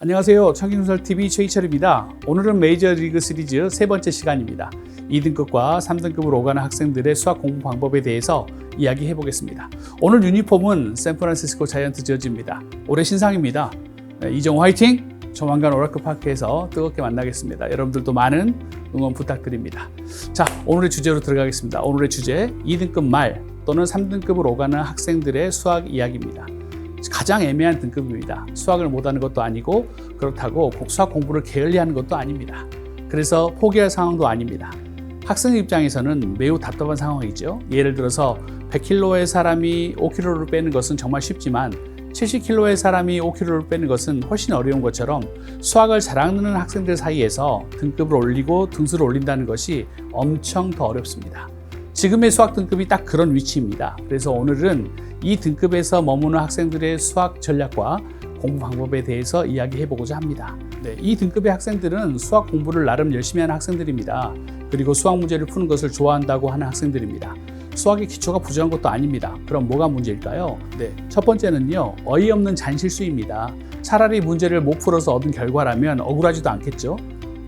안녕하세요. 청킹누설TV 최희철입니다. 오늘은 메이저리그 시리즈 세 번째 시간입니다. 2등급과 3등급으로 오가는 학생들의 수학 공부 방법에 대해서 이야기해 보겠습니다. 오늘 유니폼은 샌프란시스코 자이언트 저지입니다. 올해 신상입니다. 이정우 화이팅! 조만간 오라클 파크에서 뜨겁게 만나겠습니다. 여러분들도 많은 응원 부탁드립니다. 자, 오늘의 주제로 들어가겠습니다. 오늘의 주제 2등급 말 또는 3등급으로 오가는 학생들의 수학 이야기입니다. 가장 애매한 등급입니다. 수학을 못하는 것도 아니고 그렇다고 수학 공부를 게을리하는 것도 아닙니다. 그래서 포기할 상황도 아닙니다. 학생 입장에서는 매우 답답한 상황이죠. 예를 들어서 100kg의 사람이 5kg를 빼는 것은 정말 쉽지만 70kg의 사람이 5kg를 빼는 것은 훨씬 어려운 것처럼 수학을 잘하는 학생들 사이에서 등급을 올리고 등수를 올린다는 것이 엄청 더 어렵습니다. 지금의 수학 등급이 딱 그런 위치입니다. 그래서 오늘은 이 등급에서 머무는 학생들의 수학 전략과 공부 방법에 대해서 이야기해 보고자 합니다. 이 등급의 학생들은 수학 공부를 나름 열심히 하는 학생들입니다. 그리고 수학 문제를 푸는 것을 좋아한다고 하는 학생들입니다. 수학의 기초가 부족한 것도 아닙니다. 그럼 뭐가 문제일까요? 첫 번째는요, 어이없는 잔실수입니다. 차라리 문제를 못 풀어서 얻은 결과라면 억울하지도 않겠죠.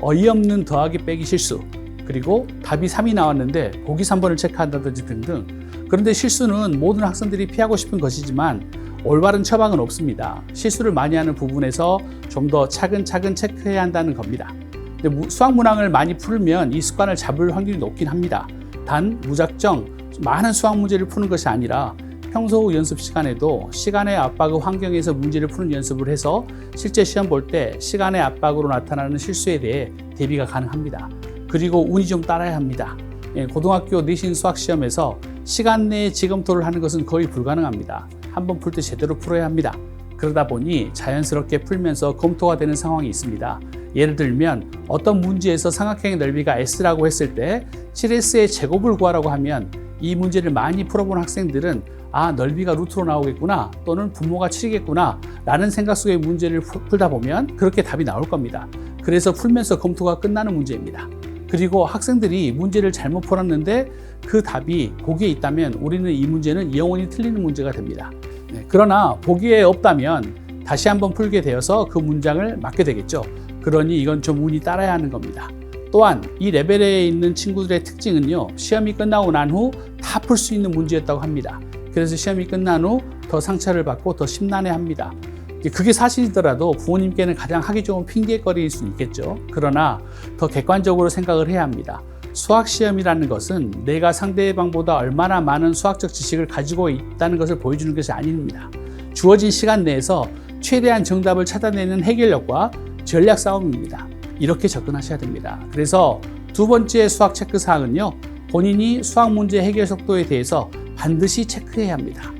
어이없는 더하기 빼기 실수, 그리고 답이 3이 나왔는데 보기 3번을 체크한다든지 등등. 그런데 실수는 모든 학생들이 피하고 싶은 것이지만 올바른 처방은 없습니다. 실수를 많이 하는 부분에서 좀 더 차근차근 체크해야 한다는 겁니다. 근데 수학 문항을 많이 풀면 이 습관을 잡을 확률이 높긴 합니다. 단 무작정 많은 수학 문제를 푸는 것이 아니라 평소 연습 시간에도 시간의 압박의 환경에서 문제를 푸는 연습을 해서 실제 시험 볼 때 시간의 압박으로 나타나는 실수에 대해 대비가 가능합니다. 그리고 운이 좀 따라야 합니다. 고등학교 내신 수학 시험에서 시간 내에 지검토를 하는 것은 거의 불가능합니다. 한번 풀 때 제대로 풀어야 합니다. 그러다 보니 자연스럽게 풀면서 검토가 되는 상황이 있습니다. 예를 들면 어떤 문제에서 삼각형의 넓이가 S라고 했을 때 7S의 제곱을 구하라고 하면 이 문제를 많이 풀어본 학생들은 넓이가 루트로 나오겠구나 또는 분모가 7이겠구나 라는 생각 속에 문제를 풀다 보면 그렇게 답이 나올 겁니다. 그래서 풀면서 검토가 끝나는 문제입니다. 그리고 학생들이 문제를 잘못 풀었는데 그 답이 보기에 있다면 우리는 이 문제는 영원히 틀리는 문제가 됩니다. 그러나 보기에 없다면 다시 한번 풀게 되어서 그 문장을 맞게 되겠죠. 그러니 이건 좀 운이 따라야 하는 겁니다. 또한 이 레벨에 있는 친구들의 특징은요, 시험이 끝나고 난 후 다 풀 수 있는 문제였다고 합니다. 그래서 시험이 끝난 후 더 상처를 받고 더 심란해합니다. 그게 사실이더라도 부모님께는 가장 하기 좋은 핑계거리일 수 있겠죠. 그러나 더 객관적으로 생각을 해야 합니다. 수학 시험이라는 것은 내가 상대방보다 얼마나 많은 수학적 지식을 가지고 있다는 것을 보여주는 것이 아닙니다. 주어진 시간 내에서 최대한 정답을 찾아내는 해결력과 전략 싸움입니다. 이렇게 접근하셔야 됩니다. 그래서 두 번째 수학 체크 사항은요, 본인이 수학 문제 해결 속도에 대해서 반드시 체크해야 합니다.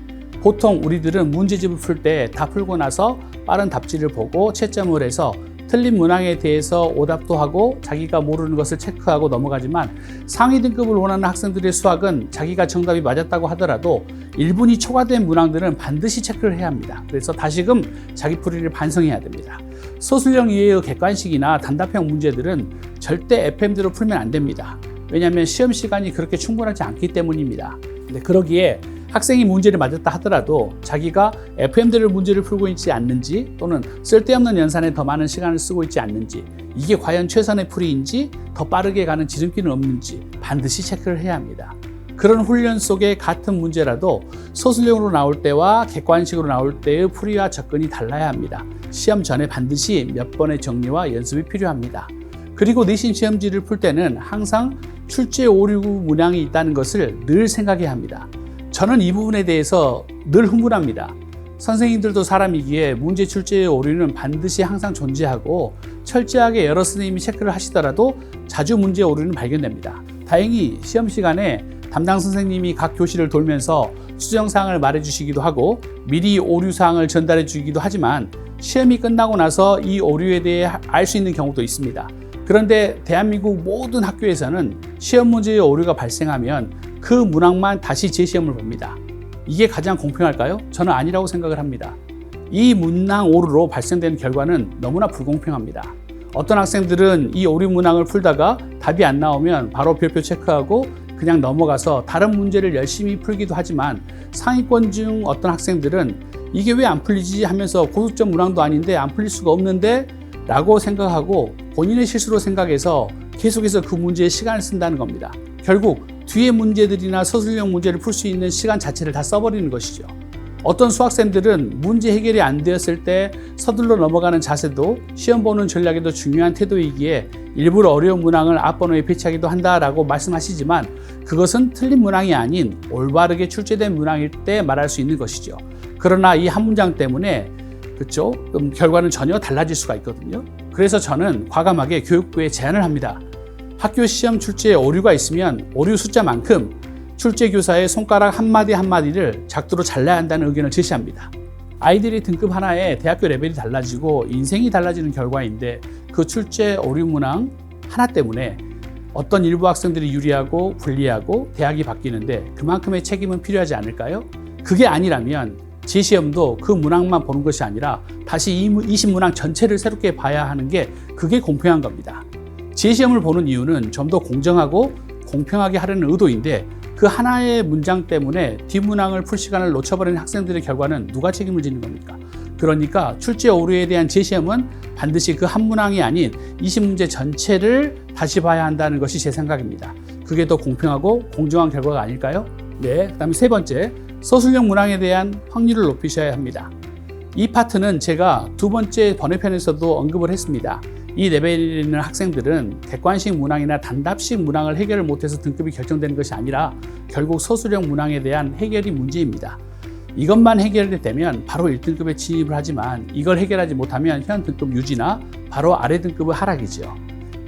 보통 우리들은 문제집을 풀 때 다 풀고 나서 빠른 답지를 보고 채점을 해서 틀린 문항에 대해서 오답도 하고 자기가 모르는 것을 체크하고 넘어가지만 상위 등급을 원하는 학생들의 수학은 자기가 정답이 맞았다고 하더라도 1분이 초과된 문항들은 반드시 체크를 해야 합니다. 그래서 다시금 자기 풀이를 반성해야 됩니다. 소수령 이외의 객관식이나 단답형 문제들은 절대 FM대로 풀면 안 됩니다. 왜냐하면 시험 시간이 그렇게 충분하지 않기 때문입니다. 그러기에 학생이 문제를 맞았다 하더라도 자기가 FM대로 문제를 풀고 있지 않는지 또는 쓸데없는 연산에 더 많은 시간을 쓰고 있지 않는지 이게 과연 최선의 풀이인지 더 빠르게 가는 지름길은 없는지 반드시 체크를 해야 합니다. 그런 훈련 속에 같은 문제라도 소수령으로 나올 때와 객관식으로 나올 때의 풀이와 접근이 달라야 합니다. 시험 전에 반드시 몇 번의 정리와 연습이 필요합니다. 그리고 내신 시험지를 풀 때는 항상 출제 오류 문항이 있다는 것을 늘 생각해야 합니다. 저는 이 부분에 대해서 늘 흥분합니다. 선생님들도 사람이기에 문제 출제의 오류는 반드시 항상 존재하고 철저하게 여러 선생님이 체크를 하시더라도 자주 문제 오류는 발견됩니다. 다행히 시험 시간에 담당 선생님이 각 교실을 돌면서 수정사항을 말해주시기도 하고 미리 오류사항을 전달해 주기도 하지만 시험이 끝나고 나서 이 오류에 대해 알 수 있는 경우도 있습니다. 그런데 대한민국 모든 학교에서는 시험 문제의 오류가 발생하면 그 문항만 다시 재시험을 봅니다. 이게 가장 공평할까요? 저는 아니라고 생각을 합니다. 이 문항 오류로 발생되는 결과는 너무나 불공평합니다. 어떤 학생들은 이 오류 문항을 풀다가 답이 안 나오면 바로 별표 체크하고 그냥 넘어가서 다른 문제를 열심히 풀기도 하지만 상위권 중 어떤 학생들은 이게 왜 안 풀리지 하면서 고득점 문항도 아닌데 안 풀릴 수가 없는데 라고 생각하고 본인의 실수로 생각해서 계속해서 그 문제에 시간을 쓴다는 겁니다. 결국 뒤에 문제들이나 서술형 문제를 풀 수 있는 시간 자체를 다 써버리는 것이죠. 어떤 수학생들은 문제 해결이 안 되었을 때 서둘러 넘어가는 자세도 시험 보는 전략에도 중요한 태도이기에 일부러 어려운 문항을 앞번호에 배치하기도 한다라고 말씀하시지만 그것은 틀린 문항이 아닌 올바르게 출제된 문항일 때 말할 수 있는 것이죠. 그러나 이 한 문장 때문에 그렇죠? 결과는 전혀 달라질 수가 있거든요. 그래서 저는 과감하게 교육부에 제안을 합니다. 학교 시험 출제에 오류가 있으면 오류 숫자만큼 출제 교사의 손가락 한마디 한마디를 작두로 잘라야 한다는 의견을 제시합니다. 아이들이 등급 하나에 대학교 레벨이 달라지고 인생이 달라지는 결과인데 그 출제 오류 문항 하나 때문에 어떤 일부 학생들이 유리하고 불리하고 대학이 바뀌는데 그만큼의 책임은 필요하지 않을까요? 그게 아니라면 제 시험도 그 문항만 보는 것이 아니라 다시 20문항 전체를 새롭게 봐야 하는 게 그게 공평한 겁니다. 제 시험을 보는 이유는 좀 더 공정하고 공평하게 하려는 의도인데 그 하나의 문장 때문에 뒷문항을 풀 시간을 놓쳐버리는 학생들의 결과는 누가 책임을 지는 겁니까? 그러니까 출제 오류에 대한 재시험은 반드시 그 한 문항이 아닌 20문제 전체를 다시 봐야 한다는 것이 제 생각입니다. 그게 더 공평하고 공정한 결과가 아닐까요? 네, 그다음에 세 번째, 서술형 문항에 대한 확률을 높이셔야 합니다. 이 파트는 제가 두 번째 번외편에서도 언급을 했습니다. 이 레벨에 있는 학생들은 객관식 문항이나 단답식 문항을 해결을 못해서 등급이 결정되는 것이 아니라 결국 서술형 문항에 대한 해결이 문제입니다. 이것만 해결이 되면 바로 1등급에 진입을 하지만 이걸 해결하지 못하면 현 등급 유지나 바로 아래 등급의 하락이죠.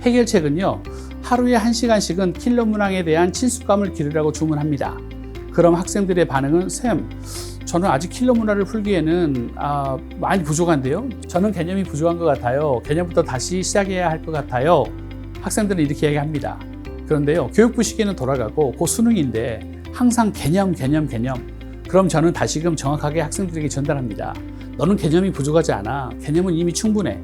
해결책은요, 하루에 1시간씩은 킬러 문항에 대한 친숙감을 기르라고 주문합니다. 그럼 학생들의 반응은 쌤, 저는 아직 킬러 문항을 풀기에는 많이 부족한데요. 저는 개념이 부족한 것 같아요. 개념부터 다시 시작해야 할 것 같아요. 학생들은 이렇게 이야기합니다. 그런데요, 교육부 시계는 돌아가고 곧 수능인데 항상 개념. 그럼 저는 다시금 정확하게 학생들에게 전달합니다. 너는 개념이 부족하지 않아. 개념은 이미 충분해.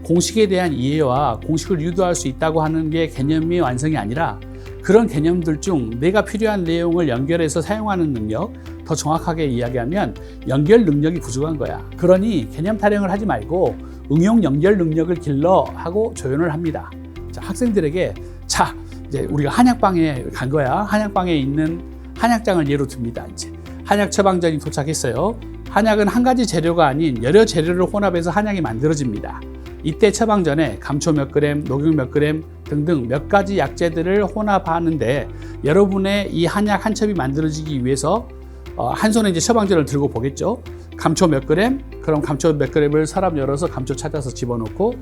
공식에 대한 이해와 공식을 유도할 수 있다고 하는 게 개념의 완성이 아니라 그런 개념들 중 내가 필요한 내용을 연결해서 사용하는 능력, 더 정확하게 이야기하면 연결 능력이 부족한 거야. 그러니 개념 타령을 하지 말고 응용 연결 능력을 길러 하고 조언을 합니다. 자, 학생들에게 자, 이제 우리가 한약방에 간 거야. 한약방에 있는 한약장을 예로 듭니다. 이제 한약 처방전이 도착했어요. 한약은 한 가지 재료가 아닌 여러 재료를 혼합해서 한약이 만들어집니다. 이때 처방전에 감초 몇 그램, 녹용 몇 그램 등등 몇 가지 약재들을 혼합하는데 여러분의 이 한약 한 첩이 만들어지기 위해서 한 손에 이제 처방전을 들고 보겠죠. 감초 몇 그램, 그럼 감초 몇 그램을 서랍 열어서 감초 찾아서 집어넣고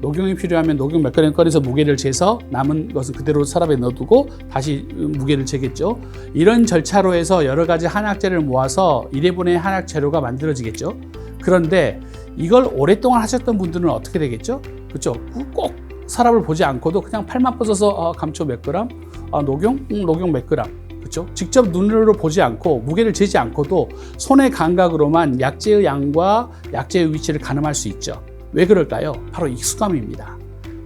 녹용이 필요하면 녹용 몇 그램 꺼내서 무게를 재서 남은 것은 그대로 서랍에 넣어두고 다시 무게를 재겠죠. 이런 절차로 해서 여러 가지 한약재를 모아서 1회분의 한약 재료가 만들어지겠죠. 그런데 이걸 오랫동안 하셨던 분들은 어떻게 되겠죠? 그렇죠? 꼭 서랍을 보지 않고도 그냥 팔만 뻗어서 감초 몇 그램, 녹용 몇 그램. 그렇죠? 직접 눈으로 보지 않고 무게를 재지 않고도 손의 감각으로만 약재의 양과 약재의 위치를 가늠할 수 있죠. 왜 그럴까요? 바로 익숙함입니다.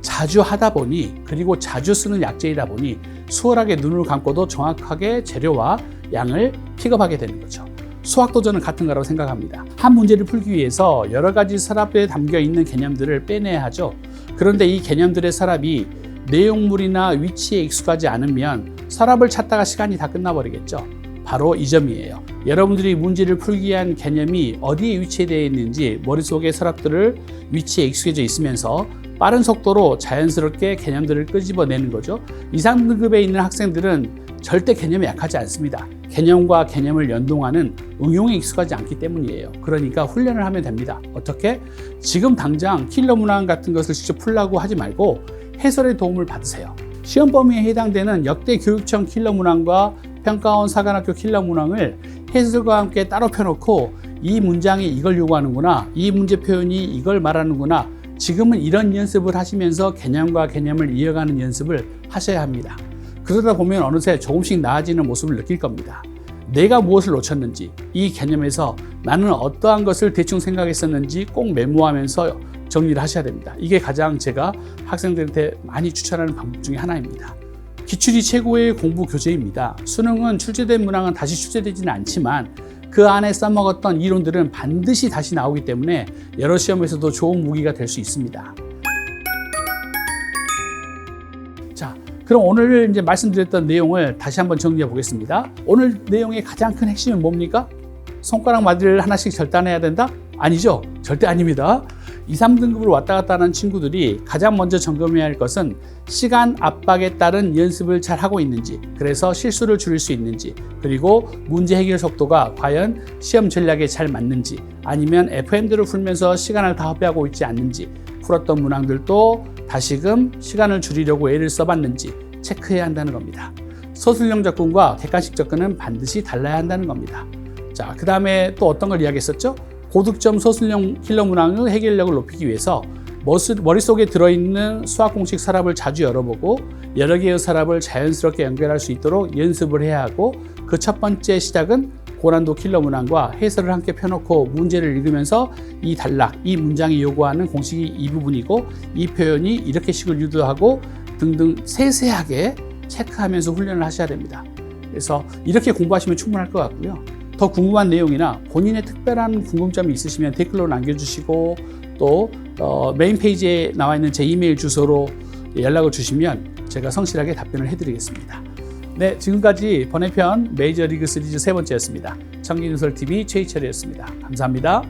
자주 하다 보니 그리고 자주 쓰는 약재이다 보니 수월하게 눈을 감고도 정확하게 재료와 양을 픽업하게 되는 거죠. 수학도전은 같은 거라고 생각합니다. 한 문제를 풀기 위해서 여러 가지 서랍에 담겨 있는 개념들을 빼내야 하죠. 그런데 이 개념들의 서랍이 내용물이나 위치에 익숙하지 않으면 서랍을 찾다가 시간이 다 끝나버리겠죠. 바로 이 점이에요. 여러분들이 문제를 풀기 위한 개념이 어디에 위치되어 있는지 머릿속에 서랍들을 위치에 익숙해져 있으면서 빠른 속도로 자연스럽게 개념들을 끄집어내는 거죠. 2, 3등급에 있는 학생들은 절대 개념에 약하지 않습니다. 개념과 개념을 연동하는 응용에 익숙하지 않기 때문이에요. 그러니까 훈련을 하면 됩니다. 어떻게? 지금 당장 킬러 문항 같은 것을 직접 풀라고 하지 말고 해설의 도움을 받으세요. 시험 범위에 해당되는 역대 교육청 킬러 문항과 평가원 사관학교 킬러 문항을 해설과 함께 따로 펴놓고 이 문장이 이걸 요구하는구나, 이 문제 표현이 이걸 말하는구나, 지금은 이런 연습을 하시면서 개념과 개념을 이어가는 연습을 하셔야 합니다. 그러다 보면 어느새 조금씩 나아지는 모습을 느낄 겁니다. 내가 무엇을 놓쳤는지, 이 개념에서 나는 어떠한 것을 대충 생각했었는지 꼭 메모하면서 정리를 하셔야 됩니다. 이게 가장 제가 학생들한테 많이 추천하는 방법 중에 하나입니다. 기출이 최고의 공부 교재입니다. 수능은 출제된 문항은 다시 출제되지는 않지만 그 안에 써먹었던 이론들은 반드시 다시 나오기 때문에 여러 시험에서도 좋은 무기가 될 수 있습니다. 자, 그럼 오늘 이제 말씀드렸던 내용을 다시 한번 정리해 보겠습니다. 오늘 내용의 가장 큰 핵심은 뭡니까? 손가락 마디를 하나씩 절단해야 된다? 아니죠. 절대 아닙니다. 2, 3등급으로 왔다 갔다 하는 친구들이 가장 먼저 점검해야 할 것은 시간 압박에 따른 연습을 잘 하고 있는지, 그래서 실수를 줄일 수 있는지, 그리고 문제 해결 속도가 과연 시험 전략에 잘 맞는지, 아니면 FM대로 풀면서 시간을 다 허비하고 있지 않는지, 풀었던 문항들도 다시금 시간을 줄이려고 애를 써봤는지 체크해야 한다는 겁니다. 서술형 접근과 객관식 접근은 반드시 달라야 한다는 겁니다. 자, 그 다음에 또 어떤 걸 이야기했었죠? 고득점 서술형 킬러 문항의 해결력을 높이기 위해서 머릿속에 들어있는 수학 공식 서랍을 자주 열어보고 여러 개의 서랍을 자연스럽게 연결할 수 있도록 연습을 해야 하고, 그 첫 번째 시작은 고난도 킬러 문항과 해설을 함께 펴놓고 문제를 읽으면서 이 단락, 이 문장이 요구하는 공식이 이 부분이고 이 표현이 이렇게 식을 유도하고 등등 세세하게 체크하면서 훈련을 하셔야 됩니다. 그래서 이렇게 공부하시면 충분할 것 같고요. 더 궁금한 내용이나 본인의 특별한 궁금점이 있으시면 댓글로 남겨주시고, 또 메인 페이지에 나와 있는 제 이메일 주소로 연락을 주시면 제가 성실하게 답변을 해드리겠습니다. 네, 지금까지 번외편 메이저리그 시리즈 세 번째였습니다. 청기누설TV 최희철이었습니다. 감사합니다.